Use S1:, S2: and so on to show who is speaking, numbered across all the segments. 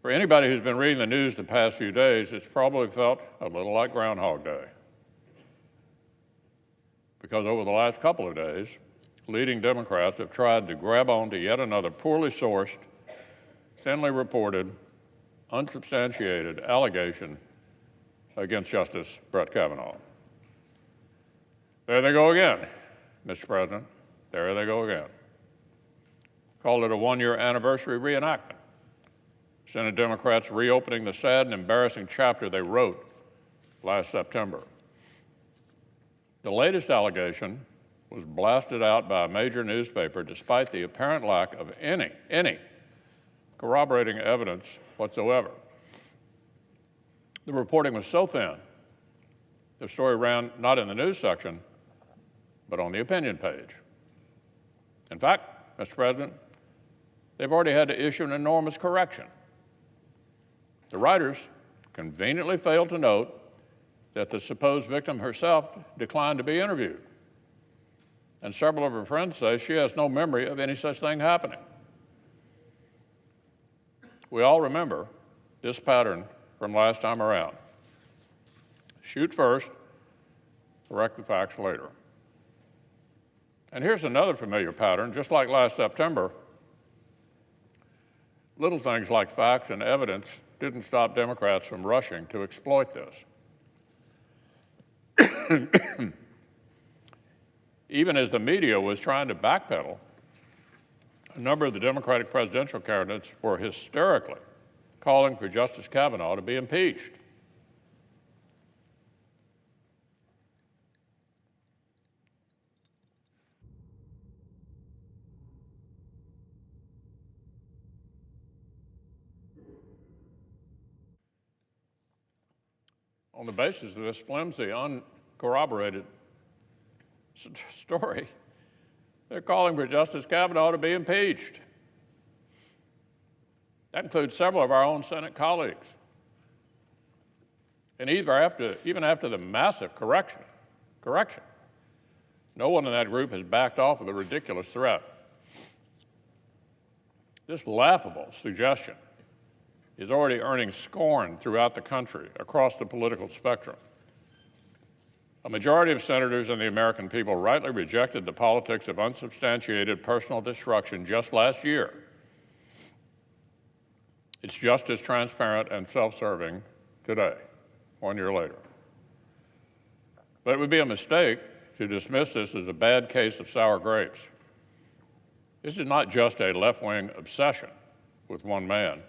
S1: For anybody who's been reading the news the past few days, it's probably felt a little like Groundhog Day. Because over the last couple of days, leading Democrats have tried to grab onto yet another poorly sourced, thinly reported, unsubstantiated allegation against Justice Brett Kavanaugh. There they go again, Mr. President. There they go again. Called it a one-year anniversary reenactment. Senate Democrats reopening the sad and embarrassing chapter they wrote last September. The latest allegation was blasted out by a major newspaper despite the apparent lack of any corroborating evidence whatsoever. The reporting was so thin, the story ran not in the news section, but on the opinion page. In fact, Mr. President, they've already had to issue an enormous correction. The writers conveniently failed to note that the supposed victim herself declined to be interviewed. And several of her friends say she has no memory of any such thing happening. We all remember this pattern from last time around. Shoot first, correct the facts later. And here's another familiar pattern. Just like last September, little things like facts and evidence didn't stop Democrats from rushing to exploit this. Even as the media was trying to backpedal, a number of the Democratic presidential candidates were hysterically calling for Justice Kavanaugh to be impeached. On the basis of this flimsy, uncorroborated story, they're calling for Justice Kavanaugh to be impeached. That includes several of our own Senate colleagues. And even after the massive correction, no one in that group has backed off of the ridiculous threat. This laughable suggestion is already earning scorn throughout the country, across the political spectrum. A majority of senators and the American people rightly rejected the politics of unsubstantiated personal destruction just last year. It's just as transparent and self-serving today, 1 year later. But it would be a mistake to dismiss this as a bad case of sour grapes. This is not just a left-wing obsession with one man.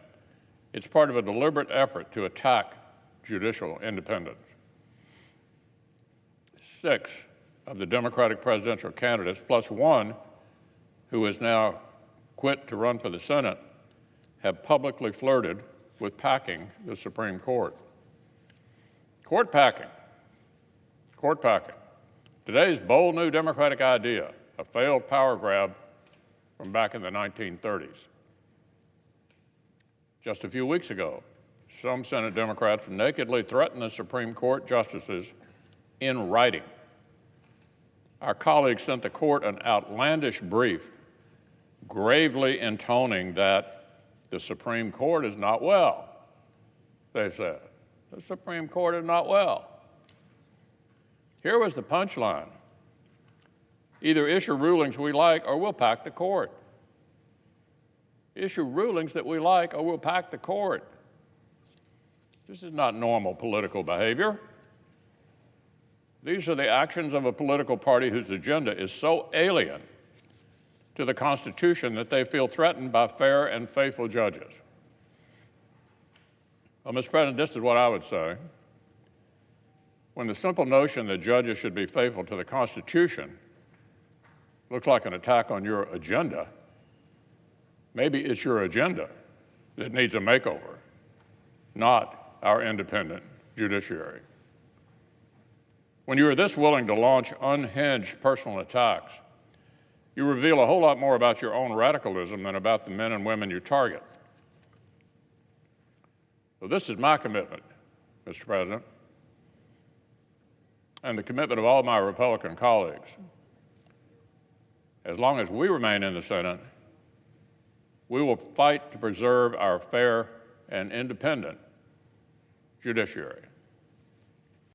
S1: It's part of a deliberate effort to attack judicial independence. 6 of the Democratic presidential candidates, plus one who has now quit to run for the Senate, have publicly flirted with packing the Supreme Court. Court packing. Today's bold new Democratic idea, a failed power grab from back in the 1930s. Just a few weeks ago, some Senate Democrats nakedly threatened the Supreme Court justices in writing. Our colleagues sent the court an outlandish brief, gravely intoning that the Supreme Court is not well, they said. The Supreme Court is not well. Here was the punchline. Either issue rulings we like or we'll pack the court. Issue rulings that we like or we'll pack the court. This is not normal political behavior. These are the actions of a political party whose agenda is so alien to the Constitution that they feel threatened by fair and faithful judges. Well, Mr. President, this is what I would say. When the simple notion that judges should be faithful to the Constitution looks like an attack on your agenda, maybe it's your agenda that needs a makeover, not our independent judiciary. When you are this willing to launch unhinged personal attacks, you reveal a whole lot more about your own radicalism than about the men and women you target. So this is my commitment, Mr. President, and the commitment of all my Republican colleagues. As long as we remain in the Senate, we will fight to preserve our fair and independent judiciary.